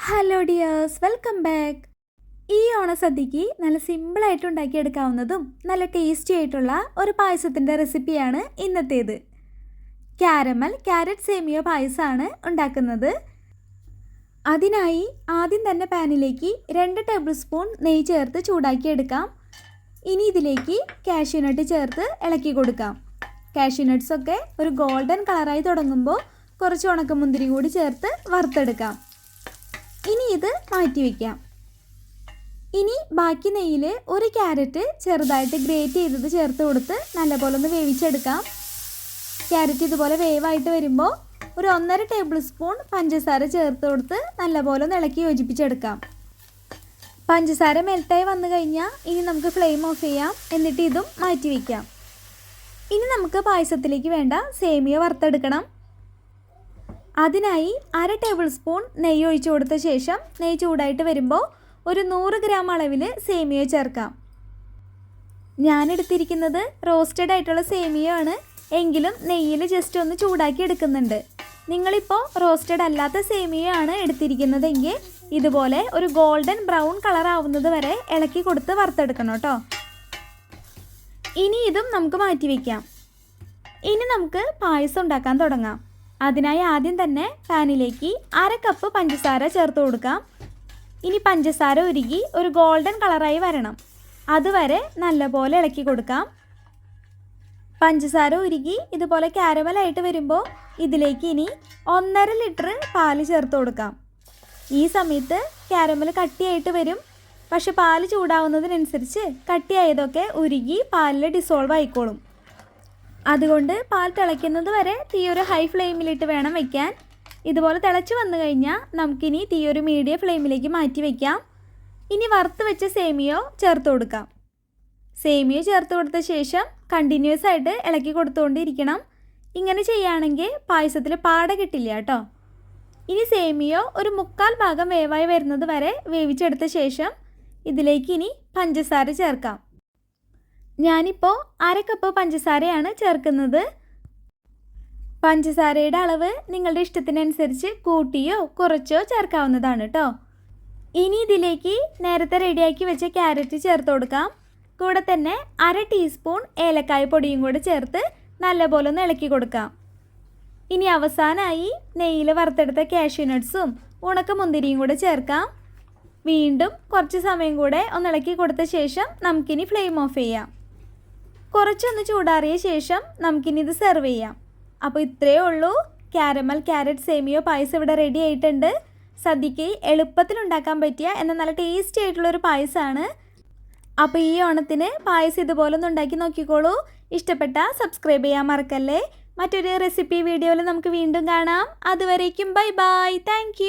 Hello dears, welcome back. ഈ ഓണസദ്യക്ക് നല്ല സിമ്പിളായിട്ട് ഉണ്ടാക്കിയെടുക്കാവുന്നതും നല്ല ടേസ്റ്റി ആയിട്ടുള്ള ഒരു പായസത്തിൻ്റെ റെസിപ്പിയാണ് ഇന്നത്തേത്. ക്യാരറ്റ് സേമിയ പായസമാണ് ഉണ്ടാക്കുന്നത്. അതിനായി ആദ്യം തന്നെ പാനിലേക്ക് 2 ടേബിൾ സ്പൂൺ നെയ്യ് ചേർത്ത് ചൂടാക്കിയെടുക്കാം. ഇനി ഇതിലേക്ക് കാഷ്യൂനട്ട് ചേർത്ത് ഇളക്കി കൊടുക്കാം. കാഷ്യൂനട്ട്സൊക്കെ ഒരു ഗോൾഡൻ കളറായി തുടങ്ങുമ്പോൾ കുറച്ച് ഉണക്കമുന്തിരി കൂടി ചേർത്ത് വറുത്തെടുക്കാം. ഇനി ഇത് മാറ്റി വയ്ക്കാം. ഇനി ബാക്കി നെയ്യിൽ ഒരു ക്യാരറ്റ് ചെറുതായിട്ട് ഗ്രേറ്റ് ചെയ്തത് ചേർത്ത് കൊടുത്ത് നല്ലപോലെ ഒന്ന് വേവിച്ചെടുക്കാം. ക്യാരറ്റ് ഇതുപോലെ വേവായിട്ട് വരുമ്പോൾ ഒരു 1.5 ടേബിൾ സ്പൂൺ പഞ്ചസാര ചേർത്ത് കൊടുത്ത് നല്ലപോലെ ഒന്ന് ഇളക്കി യോജിപ്പിച്ചെടുക്കാം. പഞ്ചസാര മെൽട്ടായി വന്നു കഴിഞ്ഞാൽ ഇനി നമുക്ക് ഫ്ലെയിം ഓഫ് ചെയ്യാം. എന്നിട്ട് ഇതും മാറ്റി വയ്ക്കാം. ഇനി നമുക്ക് പായസത്തിലേക്ക് വേണ്ട സേമിയ വറുത്തെടുക്കണം. അതിനായി 1/2 ടേബിൾ സ്പൂൺ നെയ്യ് ഒഴിച്ചു കൊടുത്ത ശേഷം നെയ്യ് ചൂടായിട്ട് വരുമ്പോൾ ഒരു 100 ഗ്രാം അളവിൽ സേമിയ ചേർക്കാം. ഞാനെടുത്തിരിക്കുന്നത് റോസ്റ്റഡ് ആയിട്ടുള്ള സേമിയയാണ്. എങ്കിലും നെയ്യിൽ ജസ്റ്റ് ഒന്ന് ചൂടാക്കി എടുക്കുന്നുണ്ട്. നിങ്ങളിപ്പോൾ റോസ്റ്റഡ് അല്ലാത്ത സേമിയയാണ് എടുത്തിരിക്കുന്നതെങ്കിൽ ഇതുപോലെ ഒരു ഗോൾഡൻ ബ്രൗൺ കളർ ആവുന്നത് വരെ ഇളക്കി കൊടുത്ത് വറുത്തെടുക്കണം കേട്ടോ. ഇനി ഇതും നമുക്ക് മാറ്റി വയ്ക്കാം. ഇനി നമുക്ക് പായസം ഉണ്ടാക്കാൻ തുടങ്ങാം. അതിനായി ആദ്യം തന്നെ പാനിലേക്ക് 1/2 കപ്പ് പഞ്ചസാര ചേർത്ത് കൊടുക്കാം. ഇനി പഞ്ചസാര ഉരുകി ഒരു ഗോൾഡൻ കളറായി വരണം. അതുവരെ നല്ലപോലെ ഇളക്കി കൊടുക്കാം. പഞ്ചസാര ഉരുകി ഇതുപോലെ കാരമലായിട്ട് വരുമ്പോൾ ഇതിലേക്ക് ഇനി 1.5 ലിറ്റർ പാല് ചേർത്ത് കൊടുക്കാം. ഈ സമയത്ത് കാരമൽ കട്ടിയായിട്ട് വരും. പക്ഷെ പാല് ചൂടാവുന്നതിനനുസരിച്ച് കട്ടിയായതൊക്കെ ഉരുകി പാലിൽ ഡിസോൾവ് ആയിക്കോളും. അതുകൊണ്ട് പാൽ തിളയ്ക്കുന്നത് വരെ തീ ഒരു ഹൈ ഫ്ലെയിമിലിട്ട് വേണം വയ്ക്കാൻ. ഇതുപോലെ തിളച്ച് വന്നു കഴിഞ്ഞാൽ നമുക്കിനി തീ ഒരു മീഡിയം ഫ്ലെയിമിലേക്ക് മാറ്റി വയ്ക്കാം. ഇനി വറുത്ത് വെച്ച സേമിയോ ചേർത്ത് കൊടുക്കാം. സേമിയോ ചേർത്ത് കൊടുത്ത ശേഷം കണ്ടിന്യൂസ് ആയിട്ട് ഇളക്കി കൊടുത്തുകൊണ്ടിരിക്കണം. ഇങ്ങനെ ചെയ്യുകയാണെങ്കിൽ പായസത്തിൽ പാട കിട്ടില്ല കേട്ടോ. ഇനി സേമിയോ ഒരു 1/4 ഭാഗം വേവായി വരുന്നത് വരെ വേവിച്ചെടുത്ത ശേഷം ഇതിലേക്ക് ഇനി പഞ്ചസാര ചേർക്കാം. ഞാനിപ്പോൾ 1/2 കപ്പ് പഞ്ചസാരയാണ് ചേർക്കുന്നത്. പഞ്ചസാരയുടെ അളവ് നിങ്ങളുടെ ഇഷ്ടത്തിനനുസരിച്ച് കൂട്ടിയോ കുറച്ചോ ചേർക്കാവുന്നതാണ് കേട്ടോ. ഇനി ഇതിലേക്ക് നേരത്തെ റെഡിയാക്കി വെച്ച ക്യാരറ്റ് ചേർത്ത് കൊടുക്കാം. കൂടെ തന്നെ 1/2 ടീസ്പൂൺ ഏലക്കായ പൊടിയും കൂടെ ചേർത്ത് നല്ലപോലെ ഒന്ന് ഇളക്കി കൊടുക്കാം. ഇനി അവസാനമായി നെയ്യിൽ വറുത്തെടുത്ത കാഷ്യൂനട്ട്സും ഉണക്കമുന്തിരിയും കൂടെ ചേർക്കാം. വീണ്ടും കുറച്ച് സമയം കൂടെ ഒന്ന് ഇളക്കി കൊടുത്ത ശേഷം നമുക്കിനി ഫ്ലെയിം ഓഫ് ചെയ്യാം. കുറച്ചൊന്ന് ചൂടാറിയ ശേഷം നമുക്കിനി ഇത് സെർവ് ചെയ്യാം. അപ്പോൾ ഇത്രയേ ഉള്ളൂ. ക്യാരറ്റ് സേമിയോ പായസം ഇവിടെ റെഡി ആയിട്ടുണ്ട്. സദ്യക്ക് എളുപ്പത്തിൽ ഉണ്ടാക്കാൻ പറ്റിയ എന്നാൽ നല്ല ടേസ്റ്റി ആയിട്ടുള്ളൊരു പായസമാണ്. അപ്പോൾ ഈ ഓണത്തിന് പായസം ഇതുപോലെ ഒന്ന് ഉണ്ടാക്കി നോക്കിക്കോളൂ. ഇഷ്ടപ്പെട്ടാൽ സബ്സ്ക്രൈബ് ചെയ്യാൻ മറക്കല്ലേ. മറ്റൊരു റെസിപ്പി വീഡിയോയിൽ നമുക്ക് വീണ്ടും കാണാം. അതുവരേക്കും ബൈ ബൈ. താങ്ക്